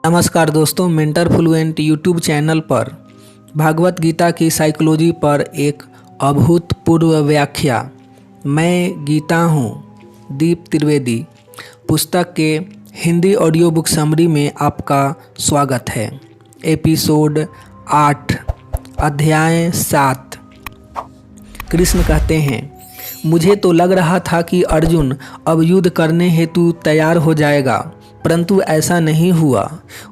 नमस्कार दोस्तों, mentor fluent YouTube channel पर भागवत गीता की साइकोलॉजी पर एक अभूतपूर्व व्याख्या। मैं गीता हूँ दीप त्रिवेदी पुस्तक के हिंदी ऑडियो बुक समरी में आपका स्वागत है। एपिसोड 8 अध्याय 7। कृष्ण कहते हैं, मुझे तो लग रहा था कि अर्जुन अब युद्ध करने हेतु तैयार हो जाएगा, परंतु ऐसा नहीं हुआ।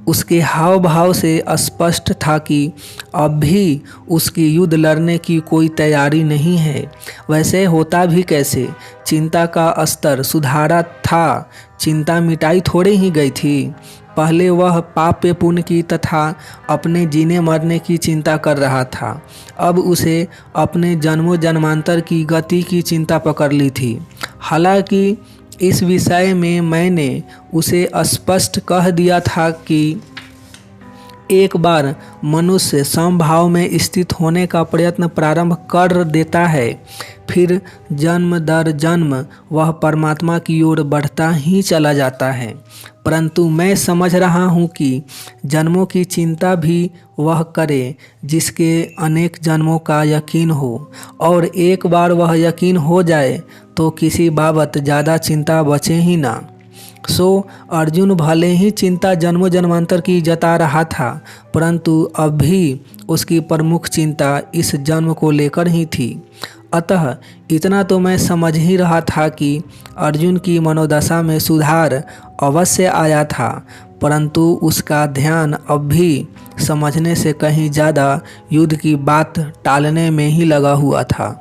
उसके हाव भाव से स्पष्ट था कि अब भी उसकी युद्ध लड़ने की कोई तैयारी नहीं है। वैसे होता भी कैसे? चिंता का स्तर सुधारा था, चिंता मिटाई थोड़े ही गई थी। पहले वह पाप पुण्य की तथा अपने जीने मरने की चिंता कर रहा था, अब उसे अपने जन्मों जन्मांतर की गति की चिंता पकड़ ली थी। हालांकि इस विषय में मैंने उसे स्पष्ट कह दिया था कि एक बार मनुष्य समभाव में स्थित होने का प्रयत्न प्रारंभ कर देता है, फिर जन्म दर जन्म वह परमात्मा की ओर बढ़ता ही चला जाता है। परंतु मैं समझ रहा हूँ कि जन्मों की चिंता भी वह करे जिसके अनेक जन्मों का यकीन हो, और एक बार वह यकीन हो जाए तो किसी बाबत ज़्यादा चिंता बचे ही ना। अर्जुन भले ही चिंता जन्मों जन्मांतर की जता रहा था, परंतु अब भी उसकी प्रमुख चिंता इस जन्म को लेकर ही थी। अतः इतना तो मैं समझ ही रहा था कि अर्जुन की मनोदशा में सुधार अवश्य आया था, परंतु उसका ध्यान अब भी समझने से कहीं ज़्यादा युद्ध की बात टालने में ही लगा हुआ था।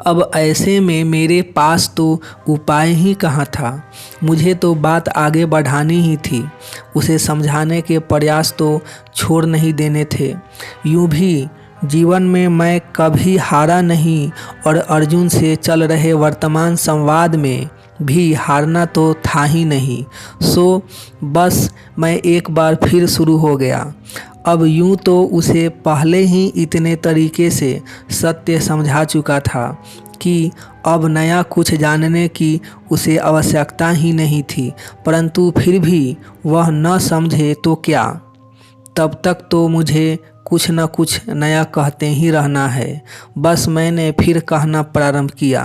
अब ऐसे में मेरे पास तो उपाय ही कहाँ था। मुझे तो बात आगे बढ़ानी ही थी, उसे समझाने के प्रयास तो छोड़ नहीं देने थे। यूँ भी जीवन में मैं कभी हारा नहीं, और अर्जुन से चल रहे वर्तमान संवाद में भी हारना तो था ही नहीं। बस मैं एक बार फिर शुरू हो गया। अब यूं तो उसे पहले ही इतने तरीके से सत्य समझा चुका था कि अब नया कुछ जानने की उसे आवश्यकता ही नहीं थी, परंतु फिर भी वह न समझे तो क्या। तब तक तो मुझे कुछ न कुछ नया कहते ही रहना है। बस मैंने फिर कहना प्रारंभ किया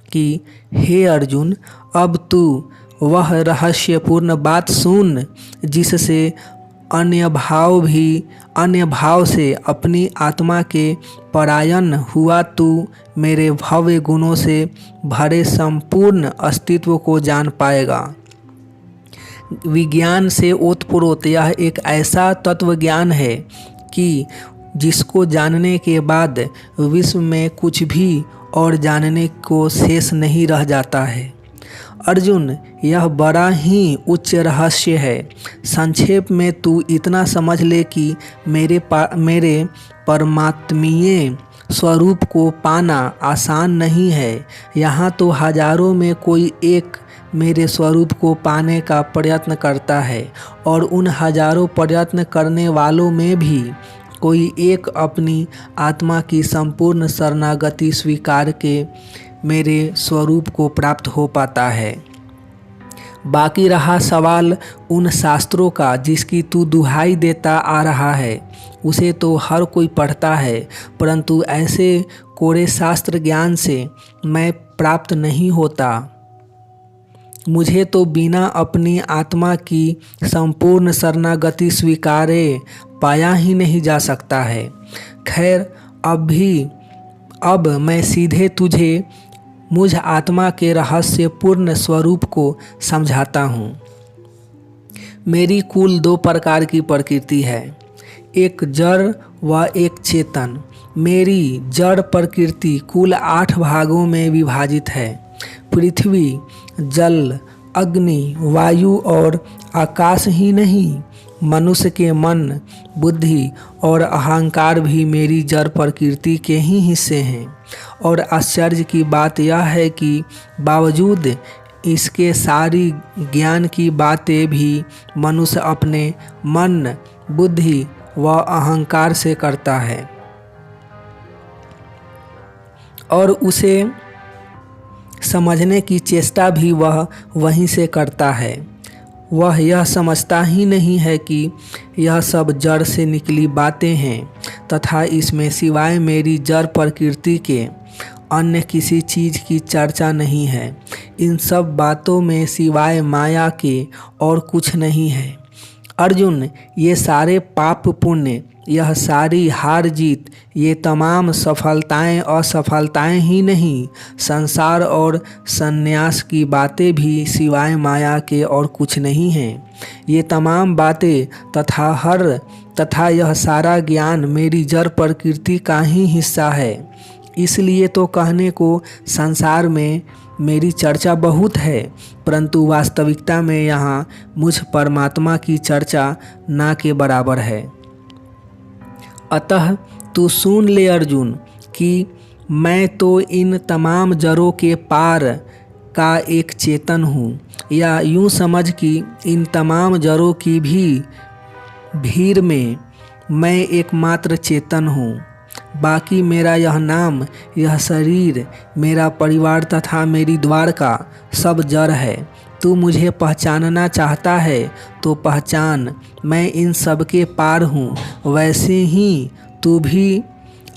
कि हे अर्जुन, अब तू वह रहस्यपूर्ण बात सुन जिससे अन्य भाव से अपनी आत्मा के परायण हुआ तू मेरे भव्य गुणों से भरे संपूर्ण अस्तित्व को जान पाएगा। विज्ञान से ओतप्रोत यह एक ऐसा तत्व ज्ञान है कि जिसको जानने के बाद विश्व में कुछ भी और जानने को शेष नहीं रह जाता है। अर्जुन, यह बड़ा ही उच्च रहस्य है। संक्षेप में तू इतना समझ ले कि मेरे परमात्मीय स्वरूप को पाना आसान नहीं है। यहाँ तो हजारों में कोई एक मेरे स्वरूप को पाने का प्रयत्न करता है, और उन हजारों प्रयत्न करने वालों में भी कोई एक अपनी आत्मा की संपूर्ण शरणागति स्वीकार के मेरे स्वरूप को प्राप्त हो पाता है। बाकी रहा सवाल उन शास्त्रों का जिसकी तू दुहाई देता आ रहा है। उसे तो हर कोई पढ़ता है, परंतु ऐसे कोरे शास्त्र ज्ञान से मैं प्राप्त नहीं होता। मुझे तो बिना अपनी आत्मा की संपूर्ण शरणागति स्वीकारे पाया ही नहीं जा सकता है। खैर, अब मैं सीधे तुझे मुझ आत्मा के रहस्यपूर्ण स्वरूप को समझाता हूँ। मेरी कुल 2 प्रकार की प्रकृति है, एक जड़ व एक चेतन। मेरी जड़ प्रकृति कुल 8 भागों में विभाजित है। पृथ्वी, जल, अग्नि, वायु और आकाश ही नहीं, मनुष्य के मन, बुद्धि और अहंकार भी मेरी जड़ प्रकृति के ही हिस्से हैं। और आश्चर्य की बात यह है कि बावजूद इसके सारी ज्ञान की बातें भी मनुष्य अपने मन, बुद्धि व अहंकार से करता है, और उसे समझने की चेष्टा भी वह वहीं से करता है। वह यह समझता ही नहीं है कि यह सब जड़ से निकली बातें हैं तथा इसमें सिवाय मेरी जड़ प्रकृति के अन्य किसी चीज़ की चर्चा नहीं है। इन सब बातों में सिवाय माया के और कुछ नहीं है। अर्जुन, ये सारे पाप पुण्य, यह सारी हार जीत, ये तमाम सफलताएं असफलताएं ही नहीं, संसार और संन्यास की बातें भी सिवाय माया के और कुछ नहीं हैं। ये तमाम बातें तथा यह सारा ज्ञान मेरी जड़ प्रकृति का ही हिस्सा है। इसलिए तो कहने को संसार में मेरी चर्चा बहुत है, परंतु वास्तविकता में यहाँ मुझ परमात्मा की चर्चा ना के बराबर है। अतः तू सुन ले अर्जुन कि मैं तो इन तमाम जड़ों के पार का एक चेतन हूँ, या यूँ समझ कि इन तमाम जड़ों की भी भीड़ में मैं एकमात्र चेतन हूँ। बाकी मेरा यह नाम, यह शरीर, मेरा परिवार तथा मेरी द्वारका सब जड़ है। तू मुझे पहचानना चाहता है तो पहचान, मैं इन सब के पार हूँ। वैसे ही तू भी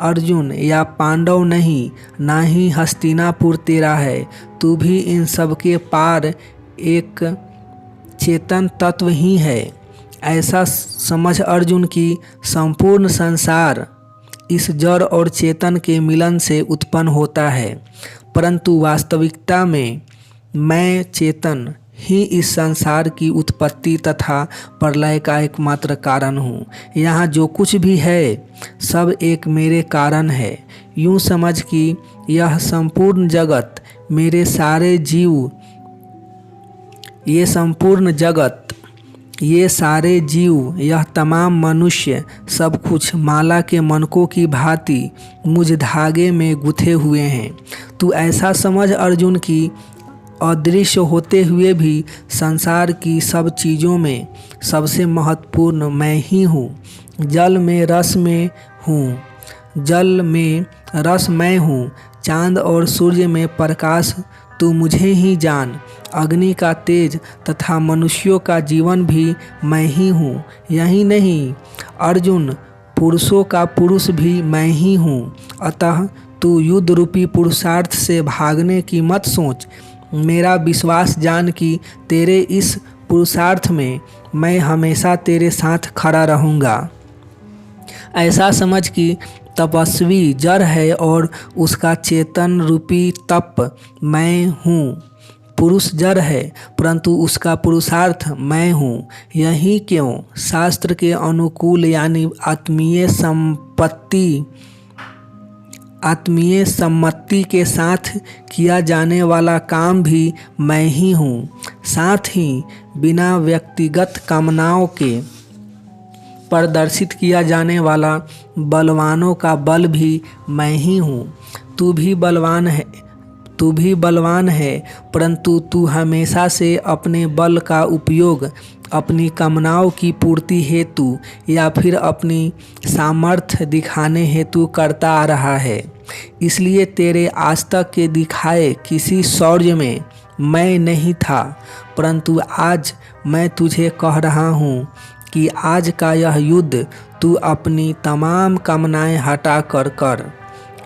अर्जुन या पांडव नहीं, ना ही हस्तिनापुर तेरा है। तू भी इन सब के पार एक चेतन तत्व ही है। ऐसा समझ अर्जुन कि संपूर्ण संसार इस जड़ और चेतन के मिलन से उत्पन्न होता है, परंतु वास्तविकता में मैं चेतन ही इस संसार की उत्पत्ति तथा प्रलय का एकमात्र कारण हूँ। यहाँ जो कुछ भी है सब एक मेरे कारण है। यूँ समझ कि यह संपूर्ण जगत, मेरे सारे जीव, ये संपूर्ण जगत, ये सारे जीव, यह तमाम मनुष्य, सब कुछ माला के मनकों की भांति मुझ धागे में गुथे हुए हैं। तू ऐसा समझ अर्जुन कि अदृश्य होते हुए भी संसार की सब चीज़ों में सबसे महत्वपूर्ण मैं ही हूँ। जल में रस मैं हूँ। चांद और सूर्य में प्रकाश तू मुझे ही जान। अग्नि का तेज तथा मनुष्यों का जीवन भी मैं ही हूँ। यही नहीं अर्जुन, पुरुषों का पुरुष भी मैं ही हूँ। अतः तू युद्ध रूपी पुरुषार्थ से भागने की मत सोच। मेरा विश्वास जान कि तेरे इस पुरुषार्थ में मैं हमेशा तेरे साथ खड़ा रहूँगा। ऐसा समझ कि तपस्वी जड़ है और उसका चेतन रूपी तप मैं हूँ। पुरुष जड़ है परंतु उसका पुरुषार्थ मैं हूँ। यही क्यों शास्त्र के अनुकूल यानी आत्मीय सम्मति के साथ किया जाने वाला काम भी मैं ही हूँ। साथ ही बिना व्यक्तिगत कामनाओं के प्रदर्शित किया जाने वाला बलवानों का बल भी मैं ही हूँ। तू भी बलवान है परंतु तू हमेशा से अपने बल का उपयोग अपनी कामनाओं की पूर्ति हेतु या फिर अपनी सामर्थ्य दिखाने हेतु करता आ रहा है। इसलिए तेरे आज तक के दिखाए किसी शौर्य में मैं नहीं था, परंतु आज मैं तुझे कह रहा हूँ कि आज का यह युद्ध तू अपनी तमाम कामनाएं हटा कर।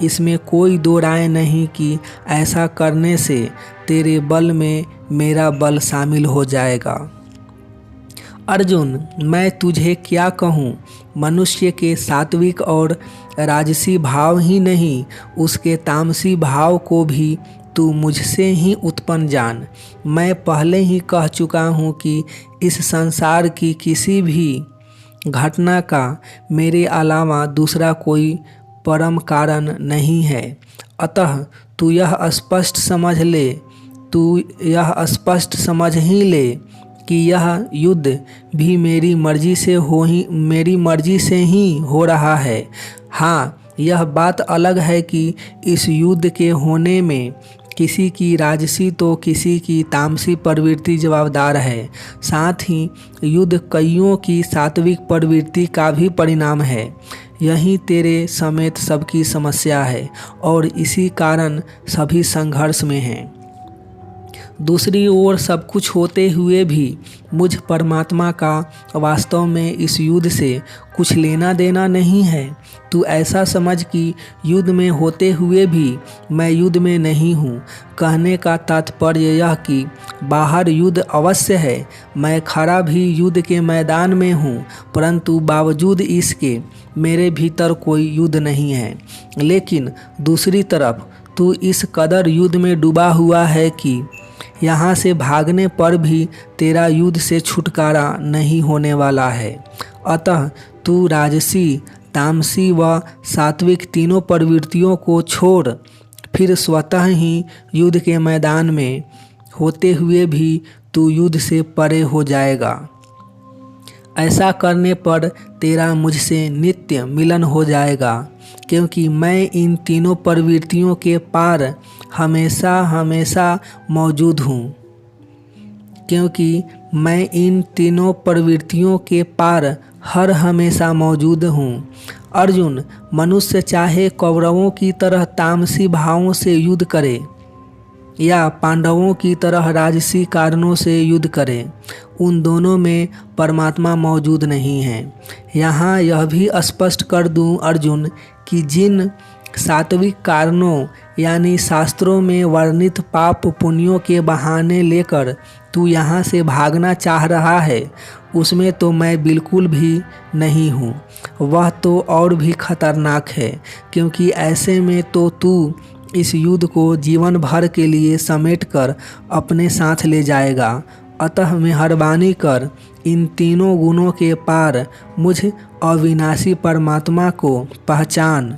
इसमें कोई दो राय नहीं कि ऐसा करने से तेरे बल में मेरा बल शामिल हो जाएगा। अर्जुन, मैं तुझे क्या कहूँ, मनुष्य के सात्विक और राजसी भाव ही नहीं, उसके तामसी भाव को भी तू मुझसे ही उत्पन्न जान। मैं पहले ही कह चुका हूँ कि इस संसार की किसी भी घटना का मेरे अलावा दूसरा कोई परम कारण नहीं है। अतः तू यह स्पष्ट समझ ही ले कि यह युद्ध भी मेरी मर्जी से ही हो रहा है। हाँ, यह बात अलग है कि इस युद्ध के होने में किसी की राजसी तो किसी की तामसी प्रवृत्ति जवाबदार है। साथ ही युद्ध कईयों की सात्विक प्रवृत्ति का भी परिणाम है। यही तेरे समेत सबकी समस्या है और इसी कारण सभी संघर्ष में हैं। दूसरी ओर सब कुछ होते हुए भी मुझ परमात्मा का वास्तव में इस युद्ध से कुछ लेना देना नहीं है। तू ऐसा समझ कि युद्ध में होते हुए भी मैं युद्ध में नहीं हूँ। कहने का तात्पर्य यह कि बाहर युद्ध अवश्य है, मैं खड़ा भी युद्ध के मैदान में हूँ, परंतु बावजूद इसके मेरे भीतर कोई युद्ध नहीं है। लेकिन दूसरी तरफ तू इस कदर युद्ध में डूबा हुआ है कि यहाँ से भागने पर भी तेरा युद्ध से छुटकारा नहीं होने वाला है। अतः तू राजसी, तामसी व सात्विक तीनों प्रवृत्तियों को छोड़ फिर स्वतः ही युद्ध के मैदान में होते हुए भी तू युद्ध से परे हो जाएगा। ऐसा करने पर तेरा मुझसे नित्य मिलन हो जाएगा, क्योंकि मैं इन तीनों प्रवृत्तियों के पार हमेशा हमेशा मौजूद हूँ। क्योंकि मैं इन तीनों प्रवृत्तियों के पार हर हमेशा मौजूद हूँ। अर्जुन, मनुष्य चाहे कौरवों की तरह तामसी भावों से युद्ध करे या पांडवों की तरह राजसी कारणों से युद्ध करे, उन दोनों में परमात्मा मौजूद नहीं है। यहाँ यह भी स्पष्ट कर दूं अर्जुन कि जिन सात्विक कारणों यानी शास्त्रों में वर्णित पाप पुण्यों के बहाने लेकर तू यहाँ से भागना चाह रहा है, उसमें तो मैं बिल्कुल भी नहीं हूँ। वह तो और भी खतरनाक है, क्योंकि ऐसे में तो तू इस युद्ध को जीवन भर के लिए समेटकर अपने साथ ले जाएगा। अतः मेहरबानी कर इन तीनों गुणों के पार मुझ अविनाशी परमात्मा को पहचान,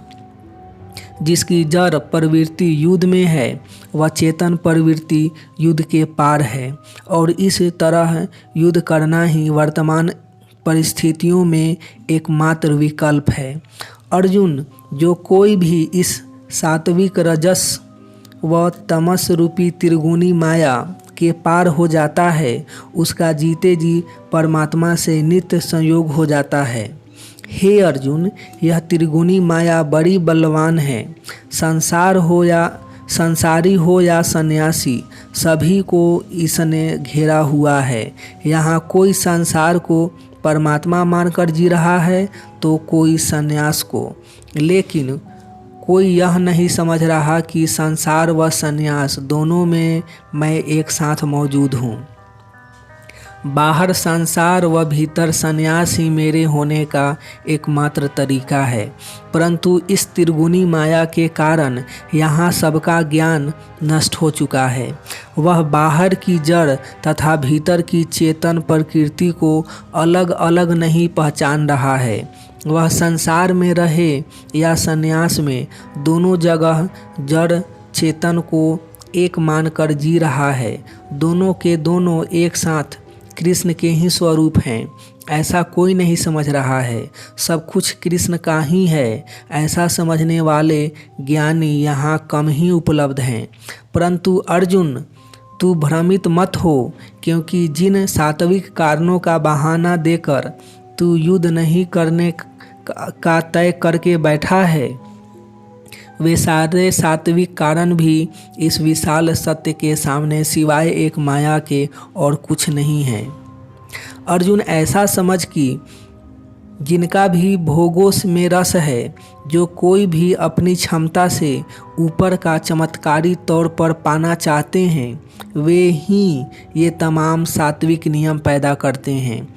जिसकी जड़ प्रवृत्ति युद्ध में है, वह चेतन प्रवृत्ति युद्ध के पार है। और इस तरह युद्ध करना ही वर्तमान परिस्थितियों में एकमात्र विकल्प है। अर्जुन, जो कोई भी इस सात्विक, रजस व तमस रूपी त्रिगुणी माया के पार हो जाता है, उसका जीते जी परमात्मा से नित्य संयोग हो जाता है। हे अर्जुन, यह त्रिगुणी माया बड़ी बलवान है। संसारी हो या सन्यासी, सभी को इसने घेरा हुआ है। यहाँ कोई संसार को परमात्मा मानकर जी रहा है तो कोई सन्यास को, लेकिन कोई यह नहीं समझ रहा कि संसार व सन्यास दोनों में मैं एक साथ मौजूद हूँ। बाहर संसार व भीतर सन्यास ही मेरे होने का एकमात्र तरीका है, परंतु इस त्रिगुणी माया के कारण यहाँ सबका ज्ञान नष्ट हो चुका है। वह बाहर की जड़ तथा भीतर की चेतन प्रकृति को अलग अलग नहीं पहचान रहा है। वह संसार में रहे या सन्यास में, दोनों जगह जड़ चेतन को एक मानकर जी रहा है। दोनों के दोनों एक साथ कृष्ण के ही स्वरूप हैं, ऐसा कोई नहीं समझ रहा है। सब कुछ कृष्ण का ही है, ऐसा समझने वाले ज्ञानी यहाँ कम ही उपलब्ध हैं। परंतु अर्जुन, तू भ्रमित मत हो, क्योंकि जिन सात्विक कारणों का बहाना देकर तू युद्ध नहीं करने का तय करके बैठा है, वे सारे सात्विक कारण भी इस विशाल सत्य के सामने सिवाय एक माया के और कुछ नहीं है। अर्जुन, ऐसा समझ कि जिनका भी भोगों में रस है, जो कोई भी अपनी क्षमता से ऊपर का चमत्कारी तौर पर पाना चाहते हैं, वे ही ये तमाम सात्विक नियम पैदा करते हैं।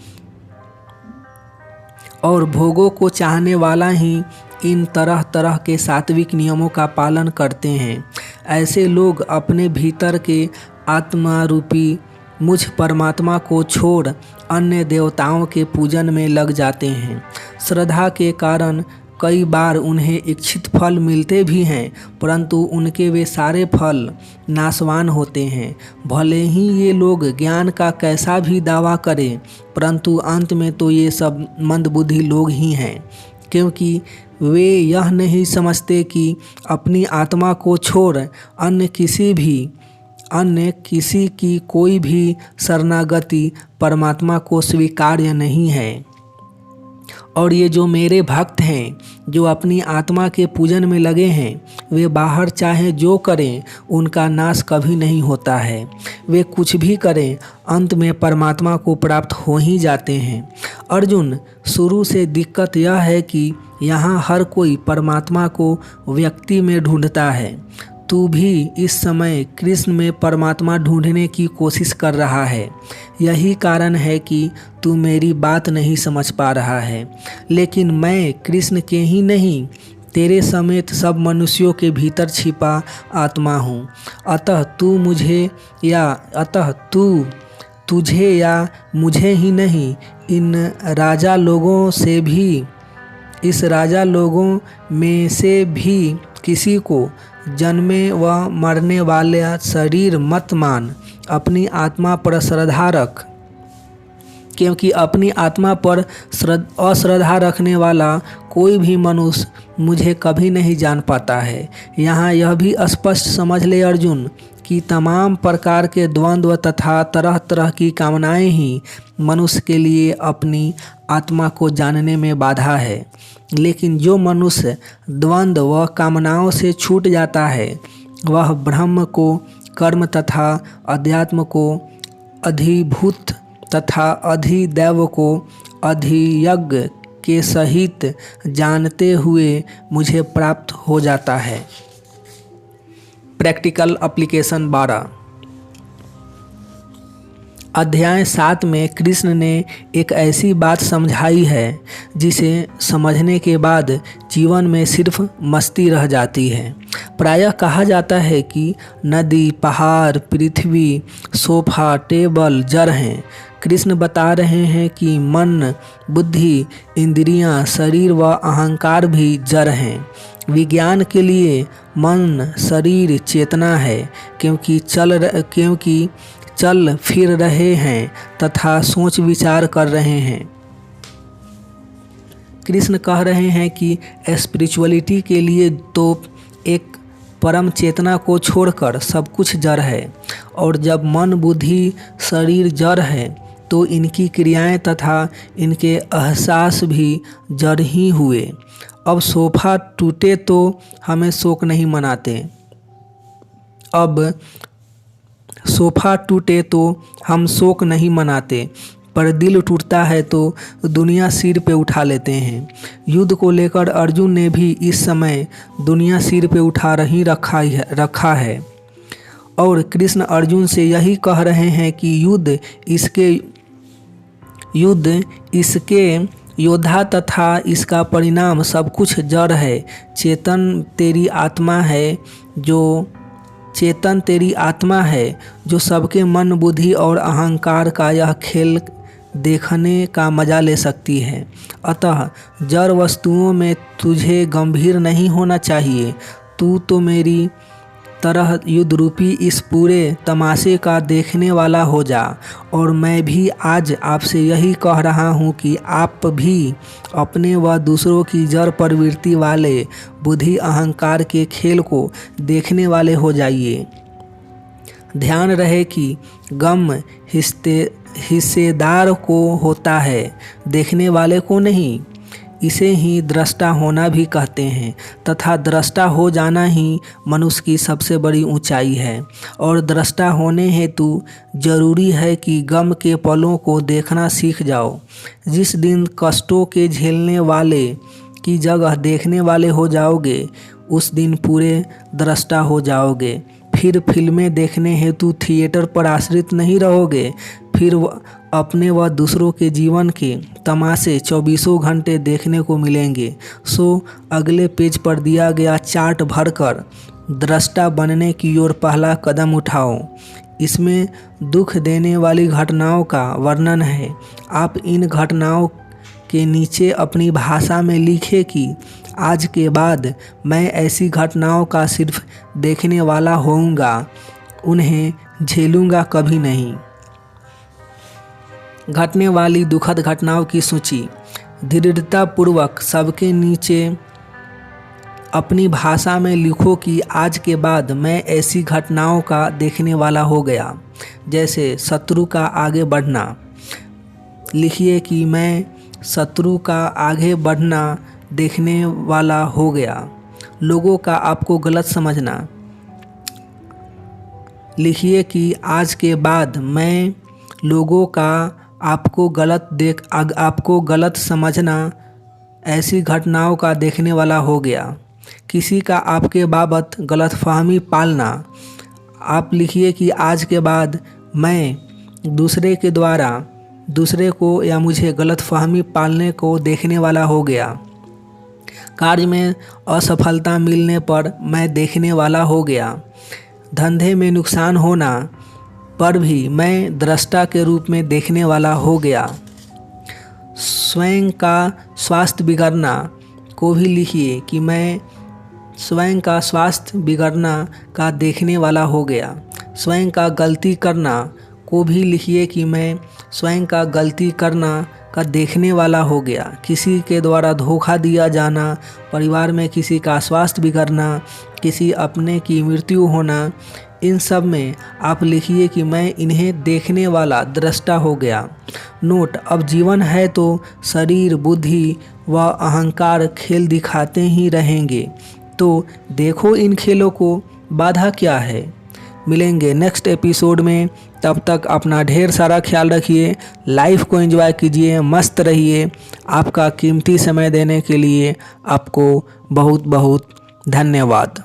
और भोगों को चाहने वाला ही इन तरह तरह के सात्विक नियमों का पालन करते हैं। ऐसे लोग अपने भीतर के आत्मा रूपी मुझ परमात्मा को छोड़ अन्य देवताओं के पूजन में लग जाते हैं। श्रद्धा के कारण कई बार उन्हें इच्छित फल मिलते भी हैं, परंतु उनके वे सारे फल नाशवान होते हैं। भले ही ये लोग ज्ञान का कैसा भी दावा करें, परंतु अंत में तो ये सब मंदबुद्धि लोग ही हैं, क्योंकि वे यह नहीं समझते कि अपनी आत्मा को छोड़ अन्य किसी की कोई भी शरणागति परमात्मा को स्वीकार्य नहीं है। और ये जो मेरे भक्त हैं, जो अपनी आत्मा के पूजन में लगे हैं, वे बाहर चाहे जो करें उनका नाश कभी नहीं होता है। वे कुछ भी करें अंत में परमात्मा को प्राप्त हो ही जाते हैं। अर्जुन, शुरू से दिक्कत यह है कि यहाँ हर कोई परमात्मा को व्यक्ति में ढूंढता है। तू भी इस समय कृष्ण में परमात्मा ढूंढने की कोशिश कर रहा है। यही कारण है कि तू मेरी बात नहीं समझ पा रहा है। लेकिन मैं कृष्ण के ही नहीं, तेरे समेत सब मनुष्यों के भीतर छिपा आत्मा हूँ। अतः तुझे या मुझे ही नहीं, इस राजा लोगों में से भी किसी को जन्मे व मरने वाला शरीर मत मान। अपनी आत्मा पर श्रद्धा रख, क्योंकि अपनी आत्मा पर अश्रद्धा रखने वाला कोई भी मनुष्य मुझे कभी नहीं जान पाता है। यहाँ यह भी स्पष्ट समझ ले अर्जुन कि तमाम प्रकार के द्वंद्व तथा तरह तरह की कामनाएं ही मनुष्य के लिए अपनी आत्मा को जानने में बाधा है। लेकिन जो मनुष्य द्वंद्व व कामनाओं से छूट जाता है, वह ब्रह्म को, कर्म तथा अध्यात्म को, अधिभूत तथा अधिदैव को अधियज्ञ के सहित जानते हुए मुझे प्राप्त हो जाता है। Practical application 12। अध्याय 7 में कृष्ण ने एक ऐसी बात समझाई है जिसे समझने के बाद जीवन में सिर्फ मस्ती रह जाती है। प्रायः कहा जाता है कि नदी, पहाड़, पृथ्वी, सोफा, टेबल जड़ हैं। कृष्ण बता रहे हैं कि मन, बुद्धि, इंद्रियां, शरीर व अहंकार भी जड़ हैं। विज्ञान के लिए मन, शरीर चेतना है, क्योंकि चल फिर रहे हैं तथा सोच विचार कर रहे हैं। कृष्ण कह रहे हैं कि स्पिरिचुअलिटी के लिए तो एक परम चेतना को छोड़कर सब कुछ जड़ है, और जब मन, बुद्धि, शरीर जड़ है तो इनकी क्रियाएं तथा इनके एहसास भी जड़ ही हुए। अब सोफा टूटे तो हमें शोक नहीं मनाते, हम शोक नहीं मनाते, पर दिल टूटता है तो दुनिया सिर पे उठा लेते हैं। युद्ध को लेकर अर्जुन ने भी इस समय दुनिया सिर पे उठा रखा है, और कृष्ण अर्जुन से यही कह रहे हैं कि युद्ध इसके योद्धा तथा इसका परिणाम सब कुछ जड़ है। चेतन तेरी आत्मा है जो सबके मन, बुद्धि और अहंकार का यह खेल देखने का मजा ले सकती है। अतः जड़ वस्तुओं में तुझे गंभीर नहीं होना चाहिए। तू तो मेरी तरह युद्ध रूपी इस पूरे तमाशे का देखने वाला हो जा। और मैं भी आज आपसे यही कह रहा हूँ कि आप भी अपने व दूसरों की जड़ प्रवृत्ति वाले बुद्धि अहंकार के खेल को देखने वाले हो जाइए। ध्यान रहे कि गम हिस्सेदार को होता है, देखने वाले को नहीं। इसे ही दृष्टा होना भी कहते हैं, तथा दृष्टा हो जाना ही मनुष्य की सबसे बड़ी ऊंचाई है। और दृष्टा होने हेतु जरूरी है कि गम के पलों को देखना सीख जाओ। जिस दिन कष्टों के झेलने वाले की जगह देखने वाले हो जाओगे, उस दिन पूरे दृष्टा हो जाओगे। फिर फिल्में देखने हेतु थिएटर पर आश्रित नहीं रहोगे। फिर अपने व दूसरों के जीवन के तमाशे 24 घंटे देखने को मिलेंगे। सो अगले पेज पर दिया गया चार्ट भरकर दृष्टा बनने की ओर पहला कदम उठाओ। इसमें दुख देने वाली घटनाओं का वर्णन है। आप इन घटनाओं के नीचे अपनी भाषा में लिखे कि आज के बाद मैं ऐसी घटनाओं का सिर्फ देखने वाला होऊंगा, उन्हें झेलूंगा कभी नहीं। घटने वाली दुखद घटनाओं की सूची दृढ़तापूर्वक सबके नीचे अपनी भाषा में लिखो कि आज के बाद मैं ऐसी घटनाओं का देखने वाला हो गया। जैसे शत्रु का आगे बढ़ना, लिखिए कि मैं शत्रु का आगे बढ़ना देखने वाला हो गया। लोगों का आपको गलत समझना। लिखिए कि आज के बाद मैं लोगों का आपको गलत समझना ऐसी घटनाओं का देखने वाला हो गया। किसी का आपके बाबत गलतफहमी पालना। आप लिखिए कि आज के बाद मैं दूसरे को या मुझे गलतफहमी पालने को देखने वाला हो गया। कार्य में असफलता मिलने पर मैं देखने वाला हो गया। धंधे में नुकसान होना पर भी मैं दृष्टा के रूप में देखने वाला हो गया। स्वयं का स्वास्थ्य बिगड़ना को भी लिखिए कि मैं स्वयं का स्वास्थ्य बिगड़ना का देखने वाला हो गया। स्वयं का गलती करना को भी लिखिए कि मैं स्वयं का गलती करना का देखने वाला हो गया। किसी के द्वारा धोखा दिया जाना, परिवार में किसी का स्वास्थ्य बिगड़ना, किसी अपने की मृत्यु होना, इन सब में आप लिखिए कि मैं इन्हें देखने वाला दृष्टा हो गया। नोट: अब जीवन है तो शरीर, बुद्धि व अहंकार खेल दिखाते ही रहेंगे, तो देखो इन खेलों को बाधा क्या है। मिलेंगे नेक्स्ट एपिसोड में, तब तक अपना ढेर सारा ख्याल रखिए। लाइफ को एंजॉय कीजिए, मस्त रहिए। आपका कीमती समय देने के लिए आपको बहुत बहुत धन्यवाद।